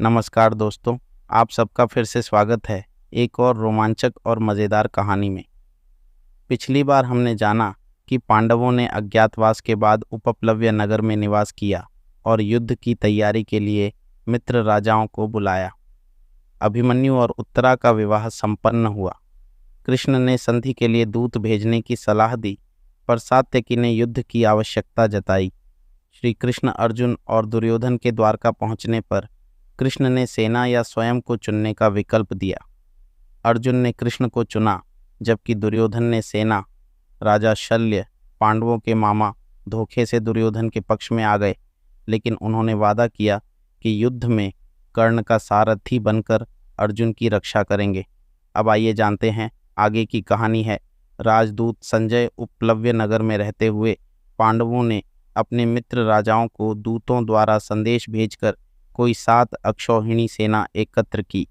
नमस्कार दोस्तों, आप सबका फिर से स्वागत है एक और रोमांचक और मज़ेदार कहानी में। पिछली बार हमने जाना कि पांडवों ने अज्ञातवास के बाद उपप्लव्य नगर में निवास किया और युद्ध की तैयारी के लिए मित्र राजाओं को बुलाया। अभिमन्यु और उत्तरा का विवाह संपन्न हुआ। कृष्ण ने संधि के लिए दूत भेजने की सलाह दी, पर सात्यकी ने युद्ध की आवश्यकता जताई। श्री कृष्ण अर्जुन और दुर्योधन के द्वारका पहुंचने पर कृष्ण ने सेना या स्वयं को चुनने का विकल्प दिया। अर्जुन ने कृष्ण को चुना, जबकि दुर्योधन ने सेना। राजा शल्य, पांडवों के मामा, धोखे से दुर्योधन के पक्ष में आ गए, लेकिन उन्होंने वादा किया कि युद्ध में कर्ण का सारथी बनकर अर्जुन की रक्षा करेंगे। अब आइए जानते हैं आगे की कहानी है। राजदूत संजय उपप्लव्य नगर में रहते हुए पांडवों ने अपने मित्र राजाओं को दूतों द्वारा संदेश भेजकर कोई 7 अक्षौहिणी सेना एकत्र की।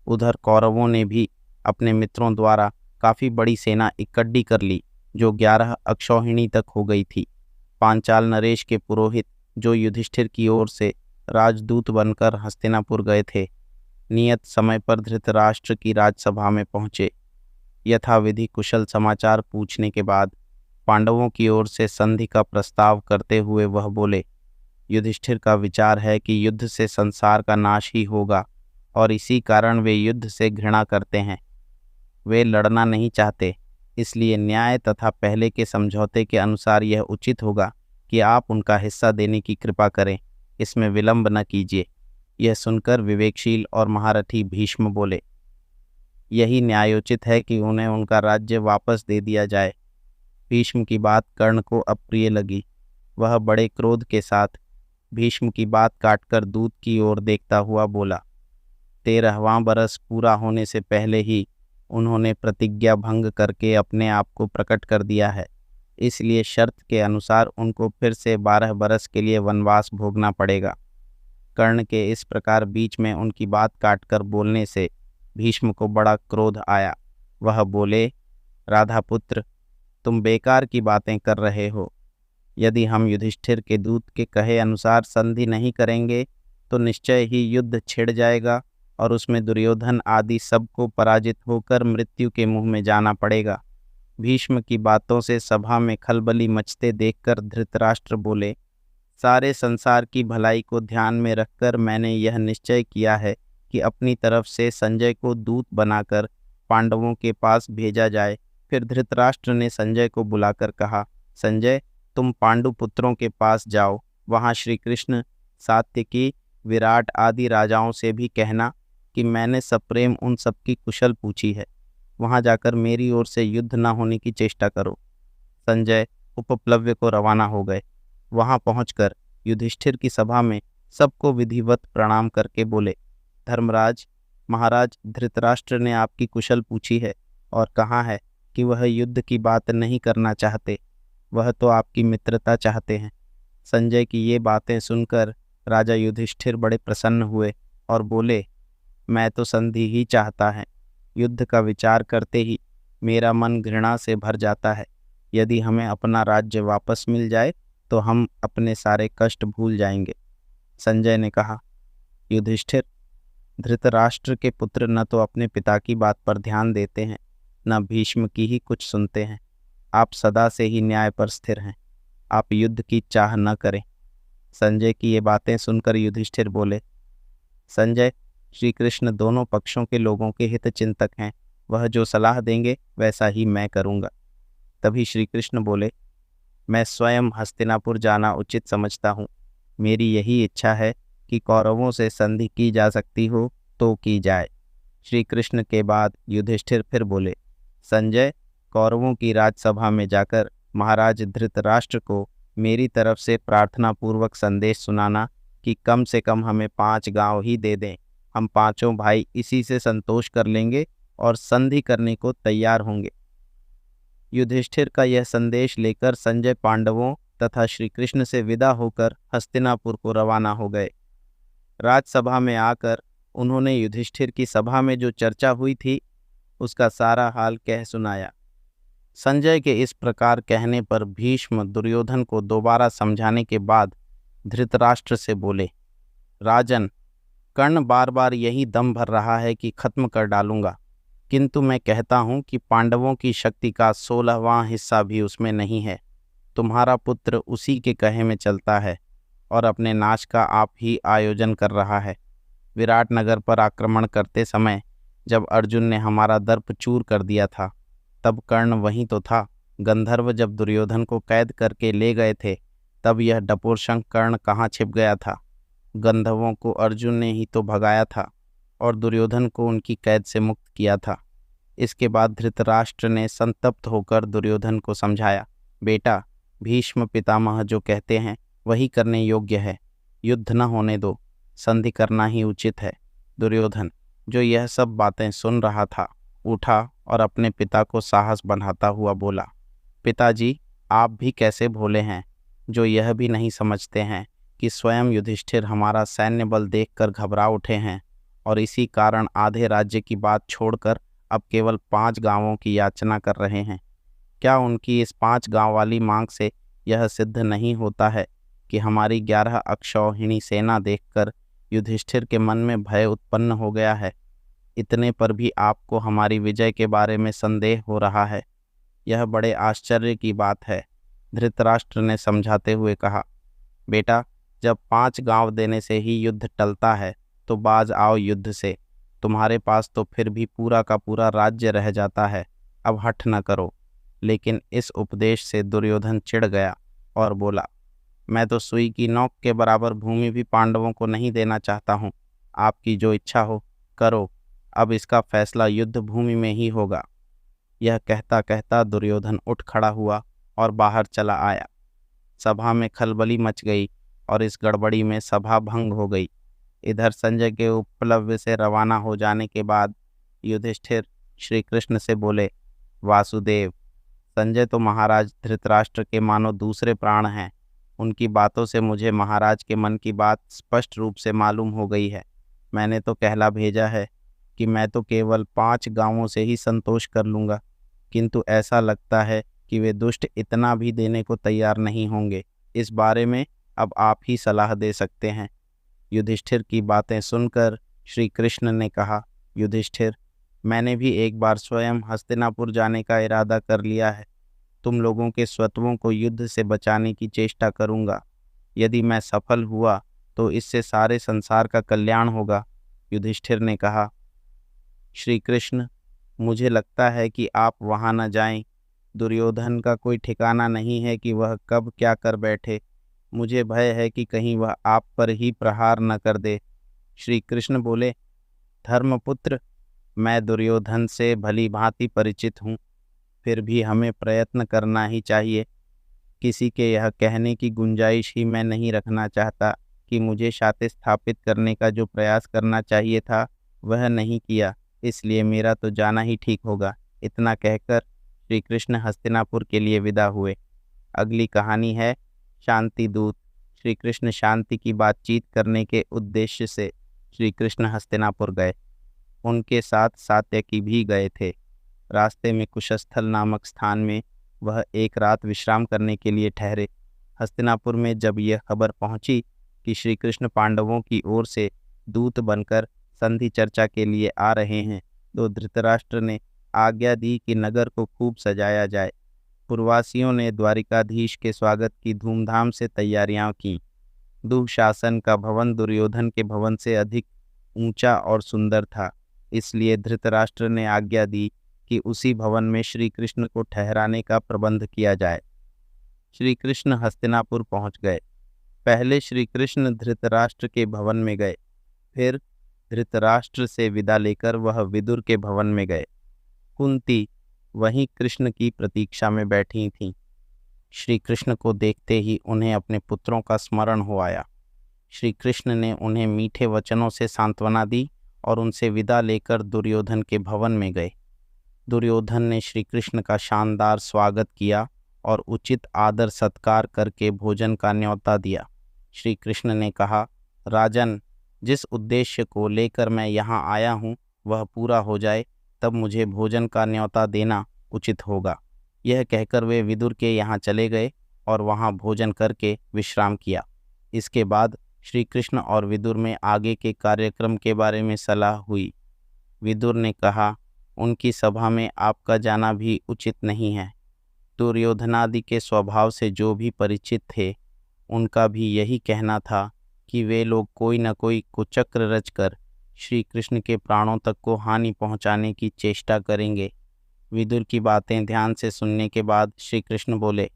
उधर कौरवों ने भी अपने मित्रों द्वारा काफ़ी बड़ी सेना इकट्ठी कर ली, जो 11 अक्षौहिणी तक हो गई थी। पांचाल नरेश के पुरोहित, जो युधिष्ठिर की ओर से राजदूत बनकर हस्तिनापुर गए थे, नियत समय पर धृतराष्ट्र की राजसभा में पहुँचे। यथाविधि कुशल समाचार पूछने के बाद पांडवों की ओर से संधि का प्रस्ताव करते हुए वह बोले, युधिष्ठिर का विचार है कि युद्ध से संसार का नाश ही होगा और इसी कारण वे युद्ध से घृणा करते हैं। वे लड़ना नहीं चाहते, इसलिए न्याय तथा पहले के समझौते के अनुसार यह उचित होगा कि आप उनका हिस्सा देने की कृपा करें, इसमें विलंब न कीजिए। यह सुनकर विवेकशील और महारथी भीष्म बोले, यही न्यायोचित है कि उन्हें उनका राज्य वापस दे दिया जाए। भीष्म की बात कर्ण को अप्रिय लगी। वह बड़े क्रोध के साथ भीष्म की बात काटकर दूत की ओर देखता हुआ बोला, 13वां बरस पूरा होने से पहले ही उन्होंने प्रतिज्ञा भंग करके अपने आप को प्रकट कर दिया है, इसलिए शर्त के अनुसार उनको फिर से 12 बरस के लिए वनवास भोगना पड़ेगा। कर्ण के इस प्रकार बीच में उनकी बात काटकर बोलने से भीष्म को बड़ा क्रोध आया। वह बोले, राधापुत्र, तुम बेकार की बातें कर रहे हो। यदि हम युधिष्ठिर के दूत के कहे अनुसार संधि नहीं करेंगे तो निश्चय ही युद्ध छिड़ जाएगा और उसमें दुर्योधन आदि सबको पराजित होकर मृत्यु के मुंह में जाना पड़ेगा। भीष्म की बातों से सभा में खलबली मचते देखकर धृतराष्ट्र बोले, सारे संसार की भलाई को ध्यान में रखकर मैंने यह निश्चय किया है कि अपनी तरफ से संजय को दूत बनाकर पांडवों के पास भेजा जाए। फिर धृतराष्ट्र ने संजय को बुलाकर कहा, संजय, तुम पांडु पुत्रों के पास जाओ। वहाँ श्री कृष्ण, सात्यकी, विराट आदि राजाओं से भी कहना कि मैंने सप्रेम उन सबकी कुशल पूछी है। वहाँ जाकर मेरी ओर से युद्ध न होने की चेष्टा करो। संजय उपप्लव्य को रवाना हो गए। वहाँ पहुंचकर युधिष्ठिर की सभा में सबको विधिवत प्रणाम करके बोले, धर्मराज, महाराज धृतराष्ट्र ने आपकी कुशल पूछी है और कहा है कि वह युद्ध की बात नहीं करना चाहते, वह तो आपकी मित्रता चाहते हैं। संजय की ये बातें सुनकर राजा युधिष्ठिर बड़े प्रसन्न हुए और बोले, मैं तो संधि ही चाहता है। युद्ध का विचार करते ही मेरा मन घृणा से भर जाता है। यदि हमें अपना राज्य वापस मिल जाए तो हम अपने सारे कष्ट भूल जाएंगे। संजय ने कहा, युधिष्ठिर, धृतराष्ट्र के पुत्र न तो अपने पिता की बात पर ध्यान देते हैं, न भीष्म की ही कुछ सुनते हैं। आप सदा से ही न्याय पर स्थिर हैं। आप युद्ध की चाह न करें। संजय की ये बातें सुनकर युधिष्ठिर बोले, संजय, श्री कृष्ण दोनों पक्षों के लोगों के हित चिंतक हैं। वह जो सलाह देंगे वैसा ही मैं करूँगा। तभी श्री कृष्ण बोले, मैं स्वयं हस्तिनापुर जाना उचित समझता हूँ। मेरी यही इच्छा है कि कौरवों से संधि की जा सकती हो तो की जाए। श्री कृष्ण के बाद युधिष्ठिर फिर बोले, संजय, कौरवों की राजसभा में जाकर महाराज धृतराष्ट्र को मेरी तरफ से प्रार्थना पूर्वक संदेश सुनाना कि कम से कम हमें 5 गांव ही दे दें। हम पांचों भाई इसी से संतोष कर लेंगे और संधि करने को तैयार होंगे। युधिष्ठिर का यह संदेश लेकर संजय पांडवों तथा श्री कृष्ण से विदा होकर हस्तिनापुर को रवाना हो गए। राजसभा में आकर उन्होंने युधिष्ठिर की सभा में जो चर्चा हुई थी उसका सारा हाल कह सुनाया। संजय के इस प्रकार कहने पर भीष्म दुर्योधन को दोबारा समझाने के बाद धृतराष्ट्र से बोले, राजन, कर्ण बार बार यही दम भर रहा है कि खत्म कर डालूंगा, किंतु मैं कहता हूं कि पांडवों की शक्ति का 16वां हिस्सा भी उसमें नहीं है। तुम्हारा पुत्र उसी के कहे में चलता है और अपने नाश का आप ही आयोजन कर रहा है। विराट नगर पर आक्रमण करते समय जब अर्जुन ने हमारा दर्प चूर कर दिया था, तब कर्ण वहीं तो था। गंधर्व जब दुर्योधन को कैद करके ले गए थे, तब यह डपोरशंख कर्ण कहाँ छिप गया था? गंधर्वों को अर्जुन ने ही तो भगाया था और दुर्योधन को उनकी कैद से मुक्त किया था। इसके बाद धृतराष्ट्र ने संतप्त होकर दुर्योधन को समझाया, बेटा, भीष्म पितामह जो कहते हैं वही करने योग्य है। युद्ध न होने दो, संधि करना ही उचित है। दुर्योधन, जो यह सब बातें सुन रहा था, उठा और अपने पिता को साहस बढ़ाता हुआ बोला, पिताजी, आप भी कैसे भोले हैं, जो यह भी नहीं समझते हैं कि स्वयं युधिष्ठिर हमारा सैन्य बल देखकर घबरा उठे हैं और इसी कारण आधे राज्य की बात छोड़कर अब केवल 5 गांवों की याचना कर रहे हैं। क्या उनकी इस 5 गांव वाली मांग से यह सिद्ध नहीं होता है कि हमारी 11 अक्षौहिणी सेना देखकर युधिष्ठिर के मन में भय उत्पन्न हो गया है? इतने पर भी आपको हमारी विजय के बारे में संदेह हो रहा है। यह बड़े आश्चर्य की बात है। धृतराष्ट्र ने समझाते हुए कहा, बेटा, जब 5 गांव देने से ही युद्ध टलता है तो बाज आओ युद्ध से। तुम्हारे पास तो फिर भी पूरा का पूरा राज्य रह जाता है। अब हठ न करो। लेकिन इस उपदेश से दुर्योधन चिढ़ गया और बोला, मैं तो सुई की नोक के बराबर भूमि भी पांडवों को नहीं देना चाहता हूँ। आपकी जो इच्छा हो करो, अब इसका फैसला युद्ध भूमि में ही होगा। यह कहता कहता दुर्योधन उठ खड़ा हुआ और बाहर चला आया। सभा में खलबली मच गई और इस गड़बड़ी में सभा भंग हो गई। इधर संजय के उपप्लव्य से रवाना हो जाने के बाद युधिष्ठिर श्री कृष्ण से बोले, वासुदेव, संजय तो महाराज धृतराष्ट्र के मानो दूसरे प्राण हैं। उनकी बातों से मुझे महाराज के मन की बात स्पष्ट रूप से मालूम हो गई है। मैंने तो कहला भेजा है कि मैं तो केवल 5 गांवों से ही संतोष कर लूँगा, किंतु ऐसा लगता है कि वे दुष्ट इतना भी देने को तैयार नहीं होंगे। इस बारे में अब आप ही सलाह दे सकते हैं। युधिष्ठिर की बातें सुनकर श्री कृष्ण ने कहा, युधिष्ठिर, मैंने भी एक बार स्वयं हस्तिनापुर जाने का इरादा कर लिया है। तुम लोगों के स्वत्वों को युद्ध से बचाने की चेष्टा करूंगा। यदि मैं सफल हुआ तो इससे सारे संसार का कल्याण होगा। युधिष्ठिर ने कहा, श्री कृष्ण, मुझे लगता है कि आप वहां न जाएं। दुर्योधन का कोई ठिकाना नहीं है कि वह कब क्या कर बैठे। मुझे भय है कि कहीं वह आप पर ही प्रहार न कर दे। श्री कृष्ण बोले, धर्मपुत्र, मैं दुर्योधन से भली भांति परिचित हूँ, फिर भी हमें प्रयत्न करना ही चाहिए। किसी के यह कहने की गुंजाइश ही मैं नहीं रखना चाहता कि मुझे शांति स्थापित करने का जो प्रयास करना चाहिए था वह नहीं किया, इसलिए मेरा तो जाना ही ठीक होगा। इतना कहकर श्री कृष्ण हस्तिनापुर के लिए विदा हुए। अगली कहानी है शांति दूत। श्री कृष्ण शांति की बातचीत करने के उद्देश्य से श्री कृष्ण हस्तिनापुर गए। उनके साथ सात्यकी भी गए थे। रास्ते में कुशस्थल नामक स्थान में वह एक रात विश्राम करने के लिए ठहरे। हस्तिनापुर में जब यह खबर पहुंची कि श्री कृष्ण पांडवों की ओर से दूत बनकर संधि चर्चा के लिए आ रहे हैं, तो धृतराष्ट्र ने आज्ञा दी कि नगर को खूब सजाया जाए। पुरवासियों ने द्वारिकाधीश के स्वागत की धूमधाम से तैयारियां की। दुःशासन का भवन दुर्योधन के भवन से अधिक ऊंचा और सुंदर था, इसलिए धृतराष्ट्र ने आज्ञा दी कि उसी भवन में श्री कृष्ण को ठहराने का प्रबंध किया जाए। श्री कृष्ण हस्तिनापुर पहुंच गए। पहले श्री कृष्ण धृतराष्ट्र के भवन में गए, फिर धृतराष्ट्र से विदा लेकर वह विदुर के भवन में गए। कुंती वहीं कृष्ण की प्रतीक्षा में बैठी थीं। श्री कृष्ण को देखते ही उन्हें अपने पुत्रों का स्मरण हो आया। श्री कृष्ण ने उन्हें मीठे वचनों से सांत्वना दी और उनसे विदा लेकर दुर्योधन के भवन में गए। दुर्योधन ने श्री कृष्ण का शानदार स्वागत किया और उचित आदर सत्कार करके भोजन का न्योता दिया। श्री कृष्ण ने कहा, राजन, जिस उद्देश्य को लेकर मैं यहाँ आया हूँ वह पूरा हो जाए तब मुझे भोजन का न्योता देना उचित होगा। यह कहकर वे विदुर के यहाँ चले गए और वहाँ भोजन करके विश्राम किया। इसके बाद श्री कृष्ण और विदुर में आगे के कार्यक्रम के बारे में सलाह हुई। विदुर ने कहा, उनकी सभा में आपका जाना भी उचित नहीं है। दुर्योधनादि के स्वभाव से जो भी परिचित थे, उनका भी यही कहना था कि वे लोग कोई न कोई कुचक्र रचकर श्री कृष्ण के प्राणों तक को हानि पहुंचाने की चेष्टा करेंगे। विदुर की बातें ध्यान से सुनने के बाद श्री कृष्ण बोले,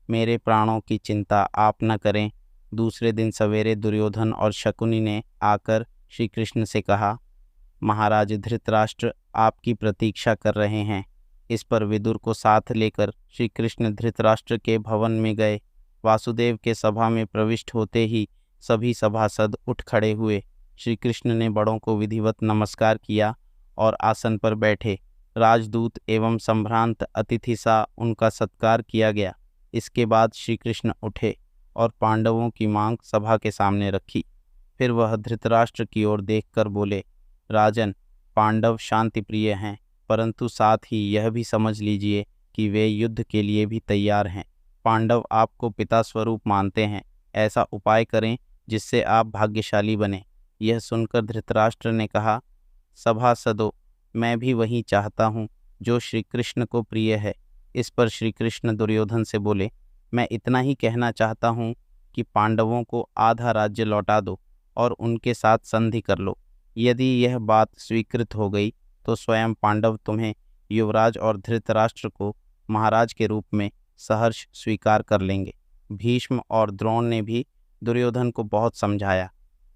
मेरे प्राणों की चिंता आप न करें। दूसरे दिन सवेरे दुर्योधन और शकुनी ने आकर श्री कृष्ण से कहा, महाराज धृतराष्ट्र आपकी प्रतीक्षा कर रहे हैं। इस पर विदुर को साथ लेकर श्री कृष्ण धृतराष्ट्र के भवन में गए। वासुदेव के सभा में प्रविष्ट होते ही सभी सभासद उठ खड़े हुए। श्री कृष्ण ने बड़ों को विधिवत नमस्कार किया और आसन पर बैठे। राजदूत एवं संभ्रांत अतिथि सा उनका सत्कार किया गया। इसके बाद श्री कृष्ण उठे और पांडवों की मांग सभा के सामने रखी। फिर वह धृतराष्ट्र की ओर देखकर बोले, राजन, पांडव शांति प्रिय हैं, परंतु साथ ही यह भी समझ लीजिए कि वे युद्ध के लिए भी तैयार हैं। पांडव आपको पिता स्वरूप मानते हैं। ऐसा उपाय करें जिससे आप भाग्यशाली बने। यह सुनकर धृतराष्ट्र ने कहा, सभासदों, मैं भी वही चाहता हूँ जो श्री कृष्ण को प्रिय है। इस पर श्री कृष्ण दुर्योधन से बोले, मैं इतना ही कहना चाहता हूँ कि पांडवों को आधा राज्य लौटा दो और उनके साथ संधि कर लो। यदि यह बात स्वीकृत हो गई तो स्वयं पांडव तुम्हें युवराज और धृतराष्ट्र को महाराज के रूप में सहर्ष स्वीकार कर लेंगे। भीष्म और द्रोण ने भी दुर्योधन को बहुत समझाया,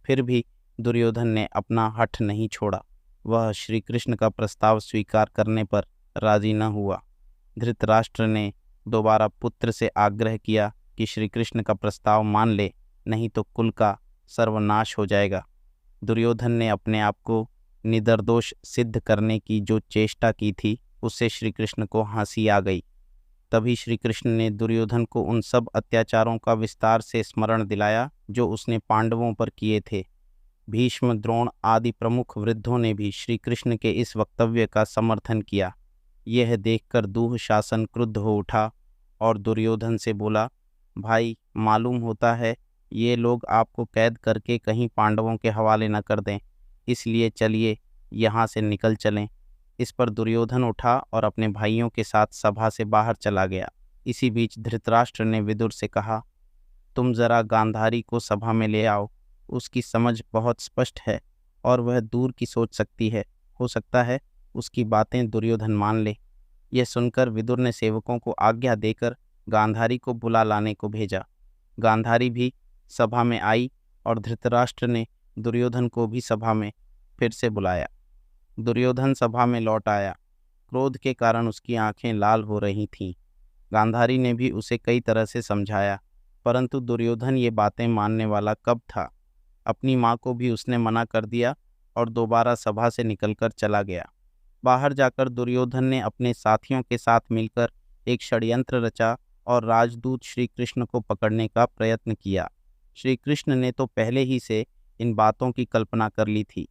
फिर भी दुर्योधन ने अपना हठ नहीं छोड़ा। वह श्री कृष्ण का प्रस्ताव स्वीकार करने पर राजी न हुआ। धृतराष्ट्र ने दोबारा पुत्र से आग्रह किया कि श्री कृष्ण का प्रस्ताव मान ले, नहीं तो कुल का सर्वनाश हो जाएगा। दुर्योधन ने अपने आप को निर्दोष सिद्ध करने की जो चेष्टा की थी, उससे श्री कृष्ण को हंसी आ गई। तभी श्री कृष्ण ने दुर्योधन को उन सब अत्याचारों का विस्तार से स्मरण दिलाया जो उसने पांडवों पर किए थे। भीष्म, द्रोण आदि प्रमुख वृद्धों ने भी श्री कृष्ण के इस वक्तव्य का समर्थन किया। यह देखकर दूह शासन क्रुद्ध हो उठा और दुर्योधन से बोला, भाई, मालूम होता है ये लोग आपको कैद करके कहीं पांडवों के हवाले न कर दें, इसलिए चलिए यहाँ से निकल चलें। इस पर दुर्योधन उठा और अपने भाइयों के साथ सभा से बाहर चला गया। इसी बीच धृतराष्ट्र ने विदुर से कहा, तुम जरा गांधारी को सभा में ले आओ। उसकी समझ बहुत स्पष्ट है और वह दूर की सोच सकती है। हो सकता है उसकी बातें दुर्योधन मान ले। यह सुनकर विदुर ने सेवकों को आज्ञा देकर गांधारी को बुला लाने को भेजा। गांधारी भी सभा में आई और धृतराष्ट्र ने दुर्योधन को भी सभा में फिर से बुलाया। दुर्योधन सभा में लौट आया। क्रोध के कारण उसकी आंखें लाल हो रही थीं। गांधारी ने भी उसे कई तरह से समझाया, परंतु दुर्योधन ये बातें मानने वाला कब था। अपनी माँ को भी उसने मना कर दिया और दोबारा सभा से निकलकर चला गया। बाहर जाकर दुर्योधन ने अपने साथियों के साथ मिलकर एक षड्यंत्र रचा और राजदूत श्री कृष्ण को पकड़ने का प्रयत्न किया। श्री कृष्ण ने तो पहले ही से इन बातों की कल्पना कर ली थी।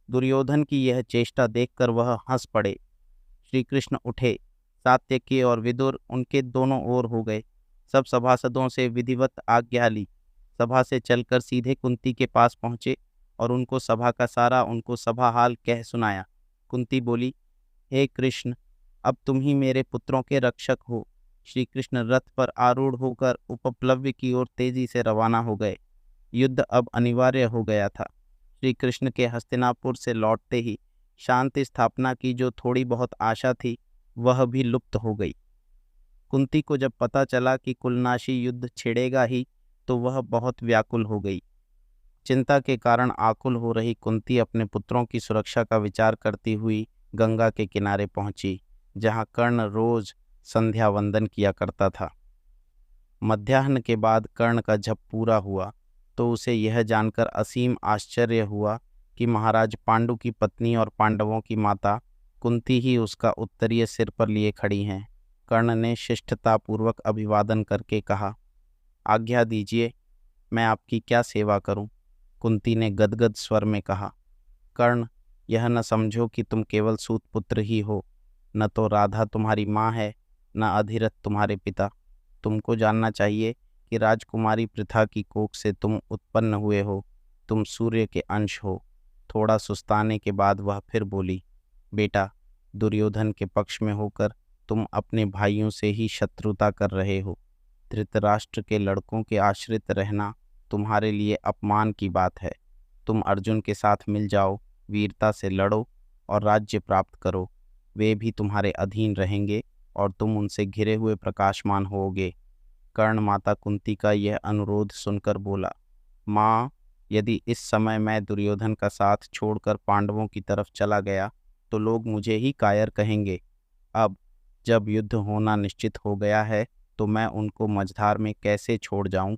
दुर्योधन की यह चेष्टा देखकर वह हंस पड़े। श्री कृष्ण उठे। सात्यकी और विदुर उनके दोनों ओर हो गए। सब सभासदों से विधिवत आज्ञा ली। सभा से चलकर सीधे कुंती के पास पहुँचे और उनको सभा का सारा उनको सभा हाल कह सुनाया। कुंती बोली, हे कृष्ण, अब तुम ही मेरे पुत्रों के रक्षक हो। श्री कृष्ण रथ पर आरूढ़ होकर उपप्लव्य की ओर तेजी से रवाना हो गए। युद्ध अब अनिवार्य हो गया था। श्री कृष्ण के हस्तिनापुर से लौटते ही शांति स्थापना की जो थोड़ी बहुत आशा थी, वह भी लुप्त हो गई। कुंती को जब पता चला कि कुलनाशी युद्ध छिड़ेगा ही, तो वह बहुत व्याकुल हो गई। चिंता के कारण आकुल हो रही कुंती अपने पुत्रों की सुरक्षा का विचार करती हुई गंगा के किनारे पहुंची, जहां कर्ण रोज संध्या वंदन किया करता था। मध्याह्न के बाद कर्ण का जप पूरा हुआ तो उसे यह जानकर असीम आश्चर्य हुआ कि महाराज पांडु की पत्नी और पांडवों की माता कुंती ही उसका उत्तरीय सिर पर लिए खड़ी हैं। कर्ण ने शिष्टतापूर्वक अभिवादन करके कहा, आज्ञा दीजिए, मैं आपकी क्या सेवा करूं? कुंती ने गदगद स्वर में कहा, कर्ण, यह न समझो कि तुम केवल सूत पुत्र ही हो, न तो राधा तुम्हारी माँ है, न अधिरथ तुम्हारे पिता। तुमको जानना चाहिए कि राजकुमारी प्रथा की कोख से तुम उत्पन्न हुए हो। तुम सूर्य के अंश हो। थोड़ा सुस्ताने के बाद वह फिर बोली, बेटा, दुर्योधन के पक्ष में होकर तुम अपने भाइयों से ही शत्रुता कर रहे हो। धृतराष्ट्र के लड़कों के आश्रित रहना तुम्हारे लिए अपमान की बात है। तुम अर्जुन के साथ मिल जाओ, वीरता से लड़ो और राज्य प्राप्त करो। वे भी तुम्हारे अधीन रहेंगे और तुम उनसे घिरे हुए प्रकाशमान होोगे। कर्ण माता कुंती का यह अनुरोध सुनकर बोला, माँ, यदि इस समय मैं दुर्योधन का साथ छोड़कर पांडवों की तरफ चला गया तो लोग मुझे ही कायर कहेंगे। अब जब युद्ध होना निश्चित हो गया है तो मैं उनको मझधार में कैसे छोड़ जाऊं?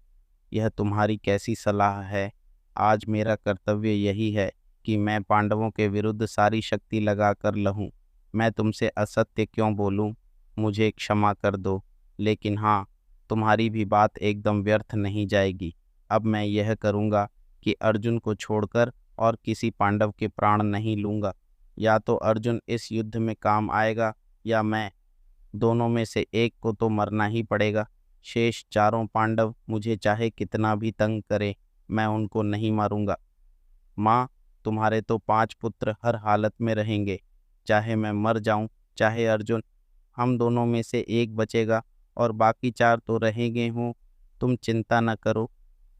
यह तुम्हारी कैसी सलाह है? आज मेरा कर्तव्य यही है कि मैं पांडवों के विरुद्ध सारी शक्ति लगाकर लहूं। मैं तुमसे असत्य क्यों बोलूं? मुझे क्षमा कर दो, लेकिन हाँ, तुम्हारी भी बात एकदम व्यर्थ नहीं जाएगी। अब मैं यह करूँगा कि अर्जुन को छोड़कर और किसी पांडव के प्राण नहीं लूँगा। या तो अर्जुन इस युद्ध में काम आएगा या मैं, दोनों में से एक को तो मरना ही पड़ेगा। शेष चारों पांडव मुझे चाहे कितना भी तंग करें, मैं उनको नहीं मारूंगा। माँ, तुम्हारे तो 5 पुत्र हर हालत में रहेंगे, चाहे मैं मर जाऊं चाहे अर्जुन, हम दोनों में से एक बचेगा और बाकी 4 तो रहेंगे हों। तुम चिंता न करो।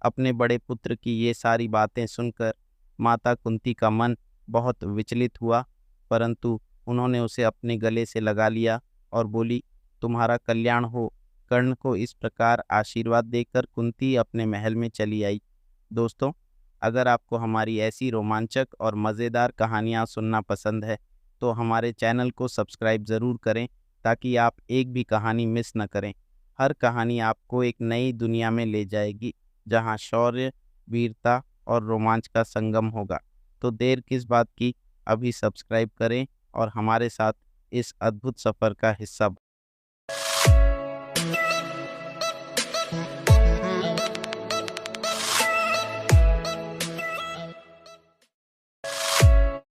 अपने बड़े पुत्र की ये सारी बातें सुनकर माता कुंती का मन बहुत विचलित हुआ, परंतु उन्होंने उसे अपने गले से लगा लिया और बोली, तुम्हारा कल्याण हो। कर्ण को इस प्रकार आशीर्वाद देकर कुंती अपने महल में चली आई। दोस्तों, अगर आपको हमारी ऐसी रोमांचक और मज़ेदार कहानियाँ सुनना पसंद है तो हमारे चैनल को सब्सक्राइब ज़रूर करें, ताकि आप एक भी कहानी मिस न करें। हर कहानी आपको एक नई दुनिया में ले जाएगी, जहाँ शौर्य, वीरता और रोमांच का संगम होगा। तो देर किस बात की, अभी सब्सक्राइब करें और हमारे साथ इस अद्भुत सफ़र का हिस्सा